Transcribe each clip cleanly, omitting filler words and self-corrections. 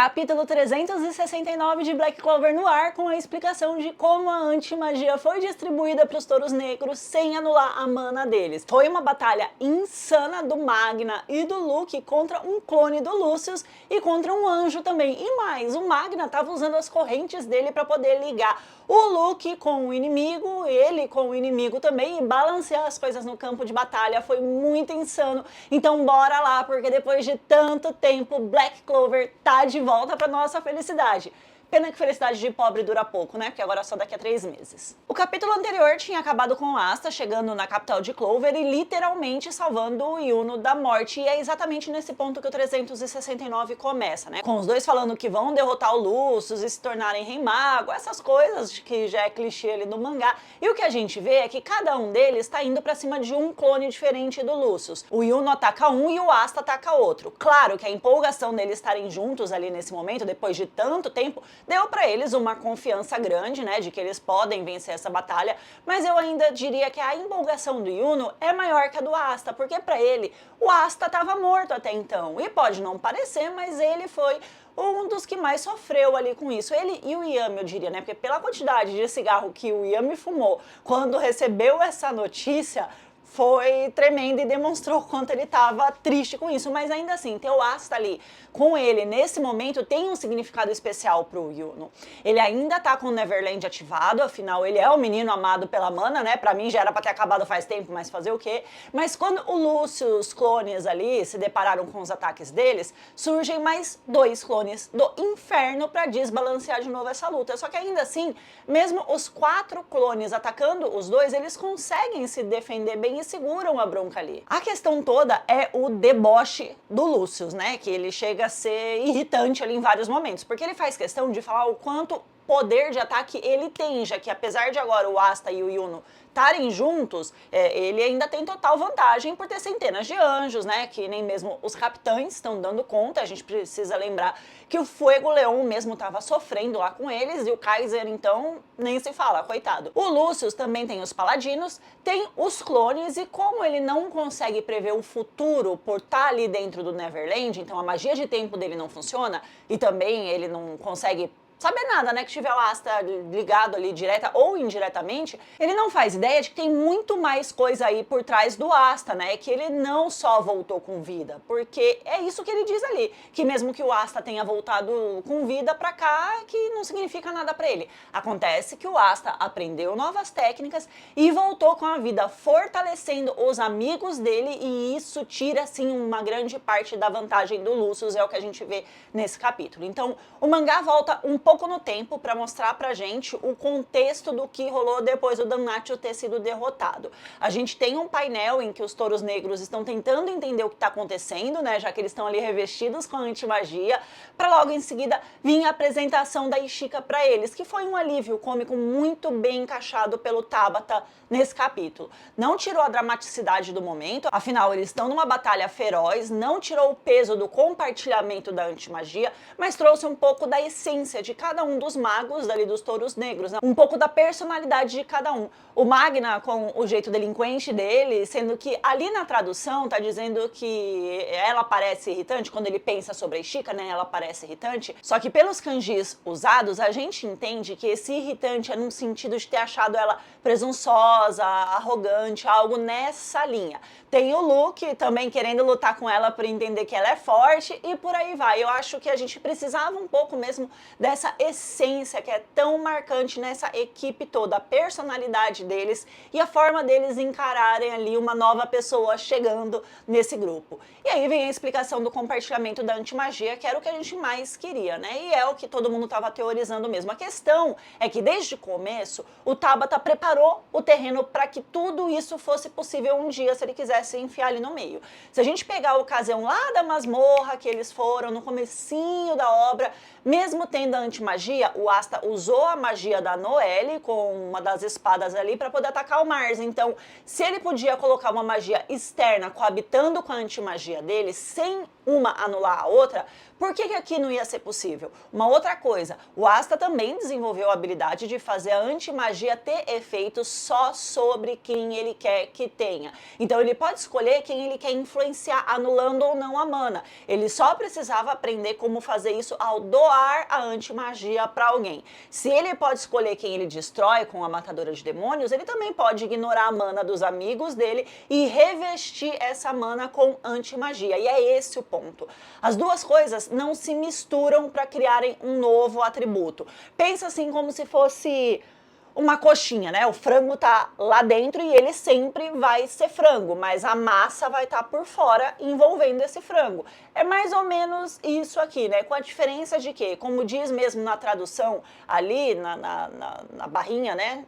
Capítulo 369 de Black Clover no ar, com a explicação de como a anti-magia foi distribuída para os touros negros sem anular a mana deles. Foi uma batalha insana do Magna e do Luke contra um clone do Lucius e contra um anjo também. E mais, o Magna estava usando as correntes dele para poder ligar o Luke com o inimigo, ele com o inimigo também, e balancear as coisas no campo de batalha. Foi muito insano. Então bora lá, porque depois de tanto tempo, Black Clover tá de volta para nossa felicidade. Pena que felicidade de pobre dura pouco, né? Porque agora é só daqui a 3 meses. O capítulo anterior tinha acabado com Asta chegando na capital de Clover e literalmente salvando o Yuno da morte. E é exatamente nesse ponto que o 369 começa, né? Com os dois falando que vão derrotar o Lucius e se tornarem Rei Mago, essas coisas que já é clichê ali no mangá. E o que a gente vê é que cada um deles tá indo pra cima de um clone diferente do Lucius. O Yuno ataca um e o Asta ataca outro. Claro que a empolgação deles estarem juntos ali nesse momento, depois de tanto tempo, deu para eles uma confiança grande, né, de que eles podem vencer essa batalha, mas eu ainda diria que a empolgação do Yuno é maior que a do Asta, porque para ele, o Asta estava morto até então, e pode não parecer, mas ele foi um dos que mais sofreu ali com isso. Ele e o Yami, eu diria, né, porque pela quantidade de cigarro que o Yami fumou quando recebeu essa notícia, foi tremendo e demonstrou o quanto ele estava triste com isso, mas ainda assim, ter o Asta ali com ele nesse momento tem um significado especial pro Yuno. Ele ainda tá com o Neverland ativado, afinal ele é o menino amado pela mana, né? Pra mim já era pra ter acabado faz tempo, mas fazer o quê? Mas quando o Lúcio, os clones ali se depararam com os ataques deles, surgem mais 2 clones do inferno pra desbalancear de novo essa luta. Só que ainda assim, mesmo os 4 clones atacando os 2, eles conseguem se defender bem e seguram a bronca ali. A questão toda é o deboche do Lucius, né? Que ele chega a ser irritante ali em vários momentos, porque ele faz questão de falar o quanto poder de ataque ele tem, já que apesar de agora o Asta e o Yuno estarem juntos, ele ainda tem total vantagem por ter centenas de anjos, né? Que nem mesmo os capitães estão dando conta. A gente precisa lembrar que o Fuego Leão mesmo estava sofrendo lá com eles e o Kaiser, então, nem se fala, coitado. O Lucius também tem os paladinos, tem os clones e como ele não consegue prever o futuro por estar ali dentro do Neverland, então a magia de tempo dele não funciona e também ele não consegue saber nada, né, que tiver o Asta ligado ali direta ou indiretamente, ele não faz ideia de que tem muito mais coisa aí por trás do Asta, né, que ele não só voltou com vida, porque é isso que ele diz ali, que mesmo que o Asta tenha voltado com vida pra cá, que não significa nada pra ele. Acontece que o Asta aprendeu novas técnicas e voltou com a vida, fortalecendo os amigos dele, e isso tira, sim, uma grande parte da vantagem do Lucius, é o que a gente vê nesse capítulo. Então, o mangá volta um pouco no tempo para mostrar pra gente o contexto do que rolou depois do Danmacho ter sido derrotado. A gente tem um painel em que os touros negros estão tentando entender o que está acontecendo, né, já que eles estão ali revestidos com antimagia, para logo em seguida vir a apresentação da Ishika para eles, que foi um alívio cômico muito bem encaixado pelo Tabata nesse capítulo. Não tirou a dramaticidade do momento, afinal eles estão numa batalha feroz, não tirou o peso do compartilhamento da antimagia, mas trouxe um pouco da essência de cada um dos magos dali dos touros negros, né? Um pouco da personalidade de cada um. O Magna com o jeito delinquente dele, sendo que ali na tradução tá dizendo que ela parece irritante, quando ele pensa sobre a Ishika, né, ela parece irritante, só que pelos kanjis usados, a gente entende que esse irritante é num sentido de ter achado ela presunçosa, arrogante, algo nessa linha. Tem o Luke também querendo lutar com ela por entender que ela é forte e por aí vai. Eu acho que a gente precisava um pouco mesmo dessa essência que é tão marcante nessa equipe toda, a personalidade deles e a forma deles encararem ali uma nova pessoa chegando nesse grupo. E aí vem a explicação do compartilhamento da antimagia, que era o que a gente mais queria, né? E é o que todo mundo estava teorizando mesmo. A questão é que desde o começo o Tabata preparou o terreno para que tudo isso fosse possível um dia, se ele quisesse enfiar ali no meio. Se a gente pegar a ocasião lá da masmorra que eles foram no comecinho da obra, mesmo tendo a antimagia, o Asta usou a magia da Noelle com uma das espadas ali para poder atacar o Mars. Então, se ele podia colocar uma magia externa coabitando com a antimagia dele, sem uma anular a outra, por que aqui não ia ser possível? Uma outra coisa, o Asta também desenvolveu a habilidade de fazer a antimagia ter efeitos só sobre quem ele quer que tenha. Então ele pode escolher quem ele quer influenciar, anulando ou não a mana. Ele só precisava aprender como fazer isso ao doar a antimagia para alguém. Se ele pode escolher quem ele destrói com a matadora de demônios, ele também pode ignorar a mana dos amigos dele e revestir essa mana com antimagia. E é esse o ponto. As duas coisas não se misturam para criarem um novo atributo. Pensa assim como se fosse uma coxinha, né? O frango tá lá dentro e ele sempre vai ser frango, mas a massa vai estar por fora envolvendo esse frango. É mais ou menos isso aqui, né? Com a diferença de que, como diz mesmo na tradução ali, na barrinha, né?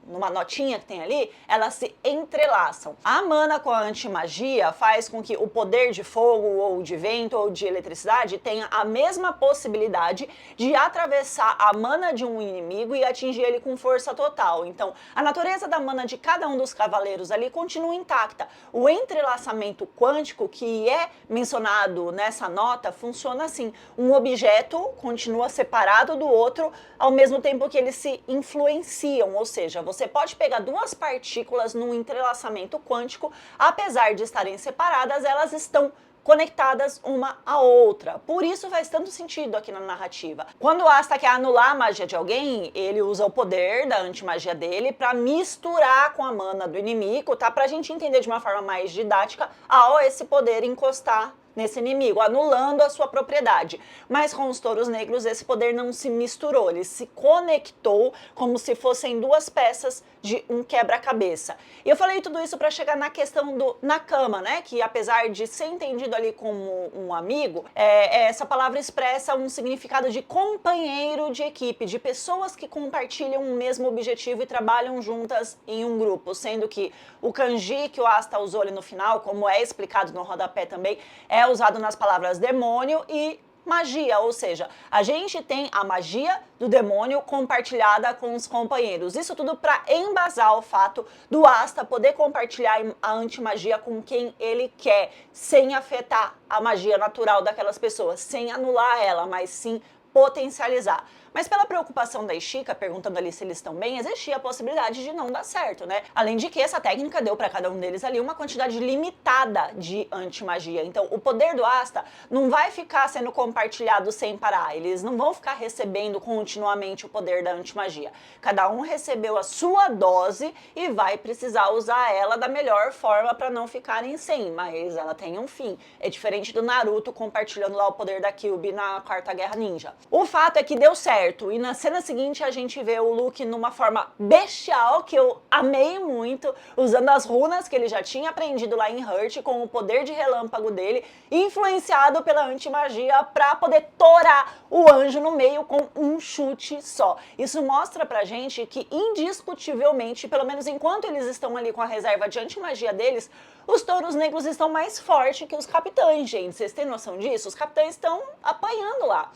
Numa notinha que tem ali, elas se entrelaçam. A mana com a antimagia faz com que o poder de fogo, ou de vento, ou de eletricidade tenha a mesma possibilidade de atravessar a mana de um inimigo e atingir ele com força total. Então, a natureza da mana de cada um dos cavaleiros ali continua intacta. O entrelaçamento quântico que é mencionado nessa nota funciona assim. Um objeto continua separado do outro ao mesmo tempo que eles se influenciam, ou seja, você pode pegar duas partículas num entrelaçamento quântico, apesar de estarem separadas, elas estão conectadas uma à outra. Por isso faz tanto sentido aqui na narrativa. Quando o Asta quer anular a magia de alguém, ele usa o poder da antimagia dele para misturar com a mana do inimigo, tá? Pra gente entender de uma forma mais didática ao esse poder encostar nesse inimigo, anulando a sua propriedade. Mas com os touros negros esse poder não se misturou, ele se conectou como se fossem duas peças de um quebra-cabeça. E eu falei tudo isso para chegar na questão do Nakama, né? Que apesar de ser entendido ali como um amigo, essa palavra expressa um significado de companheiro de equipe, de pessoas que compartilham o mesmo objetivo e trabalham juntas em um grupo, sendo que o kanji que o Asta usou ali no final, como é explicado no rodapé também, é usado nas palavras demônio e magia, ou seja, a gente tem a magia do demônio compartilhada com os companheiros. Isso tudo para embasar o fato do Asta poder compartilhar a antimagia com quem ele quer, sem afetar a magia natural daquelas pessoas, sem anular ela, mas sim potencializar. Mas pela preocupação da Ishika, perguntando ali se eles estão bem, existia a possibilidade de não dar certo, né? Além de que essa técnica deu para cada um deles ali uma quantidade limitada de antimagia. Então, o poder do Asta não vai ficar sendo compartilhado sem parar. Eles não vão ficar recebendo continuamente o poder da antimagia. Cada um recebeu a sua dose e vai precisar usar ela da melhor forma para não ficarem sem, mas ela tem um fim. É diferente do Naruto compartilhando lá o poder da Kyuubi na Quarta Guerra Ninja. O fato é que deu certo. E na cena seguinte a gente vê o Luke numa forma bestial, que eu amei muito, usando as runas que ele já tinha aprendido lá em Hurt, com o poder de relâmpago dele, influenciado pela antimagia para poder torar o anjo no meio com um chute só. Isso mostra pra gente que indiscutivelmente, pelo menos enquanto eles estão ali com a reserva de antimagia deles, os touros negros estão mais fortes que os capitães, gente. Vocês têm noção disso? Os capitães estão apanhando lá.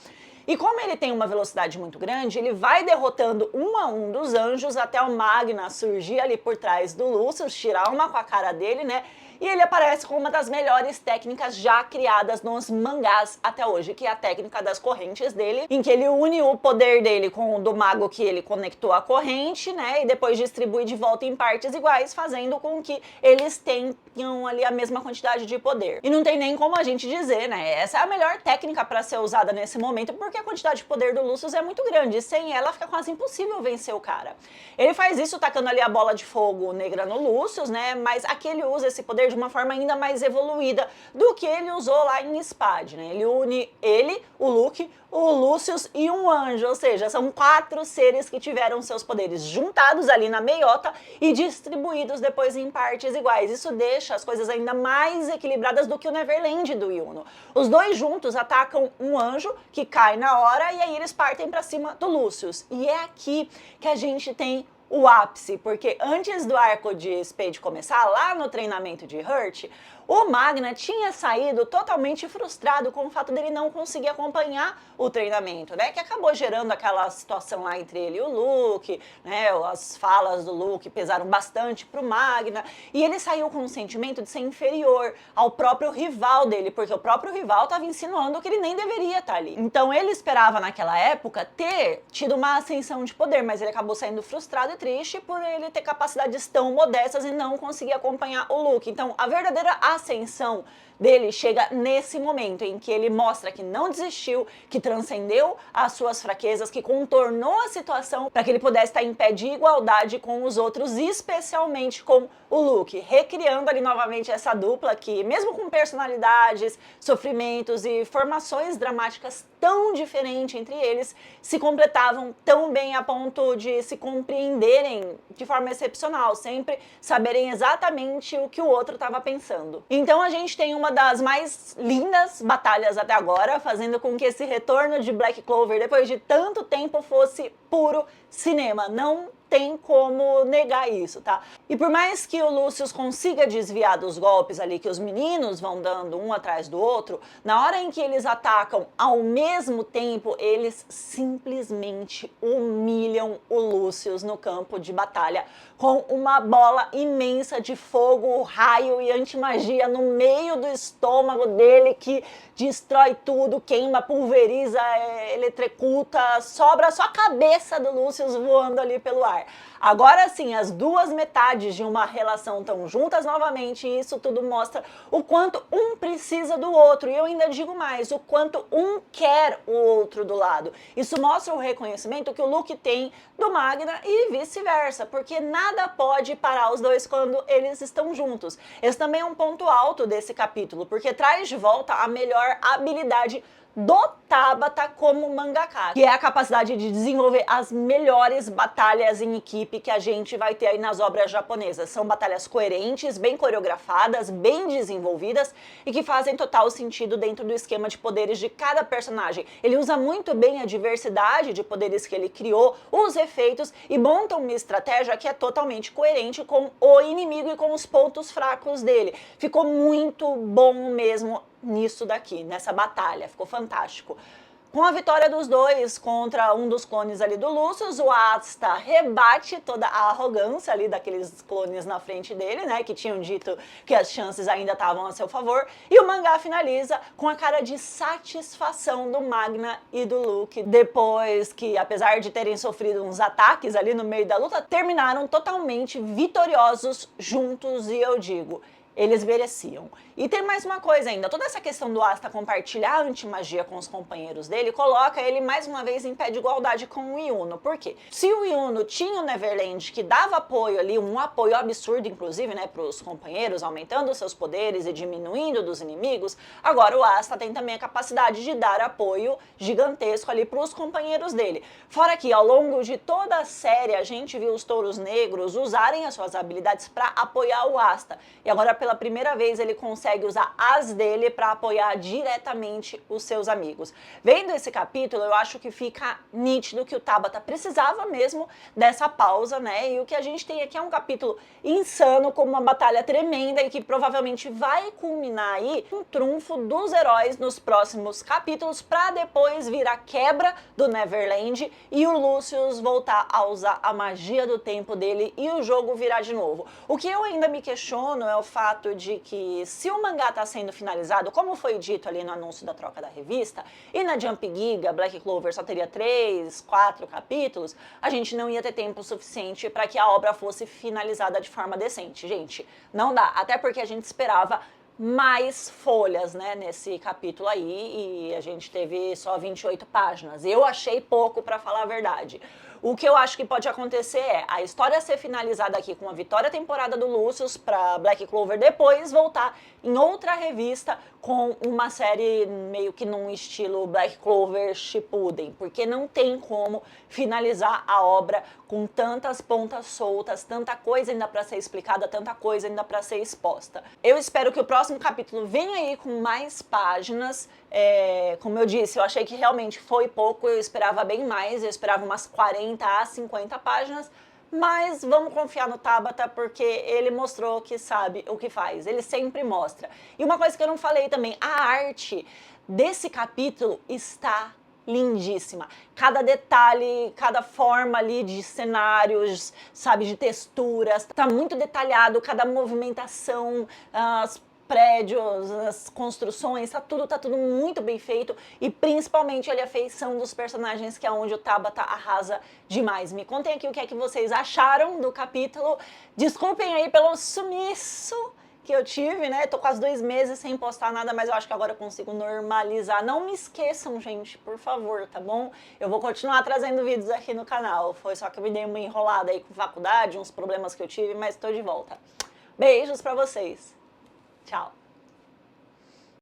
E como ele tem uma velocidade muito grande, ele vai derrotando um a um dos anjos até o Magna surgir ali por trás do Lucius, tirar uma com a cara dele, né? E ele aparece com uma das melhores técnicas já criadas nos mangás até hoje, que é a técnica das correntes dele, em que ele une o poder dele com o do mago que ele conectou à corrente, né? E depois distribui de volta em partes iguais, fazendo com que eles tenham ali a mesma quantidade de poder. E não tem nem como a gente dizer, né? Essa é a melhor técnica para ser usada nesse momento, porque a quantidade de poder do Lucius é muito grande. E sem ela fica quase impossível vencer o cara. Ele faz isso tacando ali a bola de fogo negra no Lucius, né? Mas aqui ele usa esse poder de uma forma ainda mais evoluída do que ele usou lá em Spade, né? Ele une o Luke, o Lucius e um anjo, ou seja, são 4 seres que tiveram seus poderes juntados ali na meiota e distribuídos depois em partes iguais. Isso deixa as coisas ainda mais equilibradas do que o Neverland do Yuno. Os dois juntos atacam um anjo que cai na hora e aí eles partem para cima do Lucius. E é aqui que a gente tem o ápice, porque antes do arco de Spade começar, lá no treinamento de Hurt, O Magna tinha saído totalmente frustrado com o fato dele não conseguir acompanhar o treinamento, né? Que acabou gerando aquela situação lá entre ele e o Luke, né? As falas do Luke pesaram bastante pro Magna, e ele saiu com um sentimento de ser inferior ao próprio rival dele, porque o próprio rival estava insinuando que ele nem deveria estar ali. Então ele esperava naquela época ter tido uma ascensão de poder, mas ele acabou saindo frustrado e triste por ele ter capacidades tão modestas e não conseguir acompanhar o Luke. Então a verdadeira ascensão dele chega nesse momento em que ele mostra que não desistiu, que transcendeu as suas fraquezas, que contornou a situação para que ele pudesse estar em pé de igualdade com os outros, especialmente com o Luke, recriando ali novamente essa dupla que, mesmo com personalidades, sofrimentos e formações dramáticas tão diferentes entre eles, se completavam tão bem a ponto de se compreenderem de forma excepcional, sempre saberem exatamente o que o outro estava pensando. Então a gente tem uma das mais lindas batalhas até agora, fazendo com que esse retorno de Black Clover depois de tanto tempo fosse puro cinema. Não tem como negar isso, tá? E por mais que o Lucius consiga desviar dos golpes ali que os meninos vão dando um atrás do outro, na hora em que eles atacam ao mesmo tempo, eles simplesmente humilham o Lucius no campo de batalha com uma bola imensa de fogo, raio e antimagia no meio do estômago dele, que destrói tudo, queima, pulveriza, eletrocuta, sobra só a cabeça do Lucius voando ali pelo ar. Agora sim, as duas metades de uma relação estão juntas novamente, e isso tudo mostra o quanto um precisa do outro, e eu ainda digo mais, o quanto um quer o outro do lado. Isso mostra o reconhecimento que o Luke tem do Magna e vice-versa, porque nada pode parar os dois quando eles estão juntos. Esse também é um ponto alto desse capítulo, porque traz de volta a melhor habilidade do Tabata como mangaka, que é a capacidade de desenvolver as melhores batalhas em equipe que a gente vai ter aí nas obras japonesas. São batalhas coerentes, bem coreografadas, bem desenvolvidas e que fazem total sentido dentro do esquema de poderes de cada personagem. Ele usa muito bem a diversidade de poderes que ele criou, os efeitos, e monta uma estratégia que é totalmente coerente com o inimigo e com os pontos fracos dele. Ficou muito bom mesmo nisso daqui, nessa batalha, ficou fantástico. Com a vitória dos dois contra um dos clones ali do Lucius, o Asta rebate toda a arrogância ali daqueles clones na frente dele, né, que tinham dito que as chances ainda estavam a seu favor, e o mangá finaliza com a cara de satisfação do Magna e do Luke, depois que, apesar de terem sofrido uns ataques ali no meio da luta, terminaram totalmente vitoriosos juntos, e eu digo, eles mereciam. E tem mais uma coisa ainda, toda essa questão do Asta compartilhar a antimagia com os companheiros dele coloca ele mais uma vez em pé de igualdade com o Yuno. Por quê? Se o Yuno tinha o Neverland, que dava apoio ali, um apoio absurdo inclusive, né, para os companheiros, aumentando seus poderes e diminuindo dos inimigos, agora o Asta tem também a capacidade de dar apoio gigantesco ali para os companheiros dele. Fora que ao longo de toda a série a gente viu os Touros Negros usarem as suas habilidades para apoiar o Asta. E agora pela primeira vez ele consegue usar as dele para apoiar diretamente os seus amigos. Vendo esse capítulo, eu acho que fica nítido que o Tabata precisava mesmo dessa pausa, né? E o que a gente tem aqui é um capítulo insano, com uma batalha tremenda e que provavelmente vai culminar aí um trunfo dos heróis nos próximos capítulos, para depois vir a quebra do Neverland e o Lucius voltar a usar a magia do tempo dele e o jogo virar de novo. O que eu ainda me questiono é o fato de que, se o mangá está sendo finalizado, como foi dito ali no anúncio da troca da revista, e na Jump Giga, Black Clover só teria 3, 4 capítulos, a gente não ia ter tempo suficiente para que a obra fosse finalizada de forma decente. Gente, não dá, até porque a gente esperava mais folhas, né, nesse capítulo aí, e a gente teve só 28 páginas. Eu achei pouco, para falar a verdade. O que eu acho que pode acontecer é a história ser finalizada aqui com a vitória temporada do Lucius para Black Clover, depois voltar em outra revista com uma série meio que num estilo Black Clover Shippuden, porque não tem como finalizar a obra com tantas pontas soltas, tanta coisa ainda para ser explicada, tanta coisa ainda para ser exposta. Eu espero que o próximo capítulo venha aí com mais páginas. Como eu disse, eu achei que realmente foi pouco, eu esperava bem mais, eu esperava umas 40 a 50 páginas, Mas vamos confiar no Tabata porque ele mostrou que sabe o que faz. Ele sempre mostra. E uma coisa que eu não falei também, a arte desse capítulo está lindíssima. Cada detalhe, cada forma ali de cenários, sabe, de texturas, tá muito detalhado, cada movimentação, as prédios, as construções, tá tudo muito bem feito e principalmente olha a feição dos personagens, que é onde o Tabata arrasa demais. Me contem aqui o que é que vocês acharam do capítulo. Desculpem aí pelo sumiço que eu tive, né? Tô quase 2 meses sem postar nada, mas eu acho que agora eu consigo normalizar. Não me esqueçam, gente, por favor, tá bom? Eu vou continuar trazendo vídeos aqui no canal. Foi só que eu me dei uma enrolada aí com faculdade, uns problemas que eu tive, mas tô de volta. Beijos pra vocês. Tchau.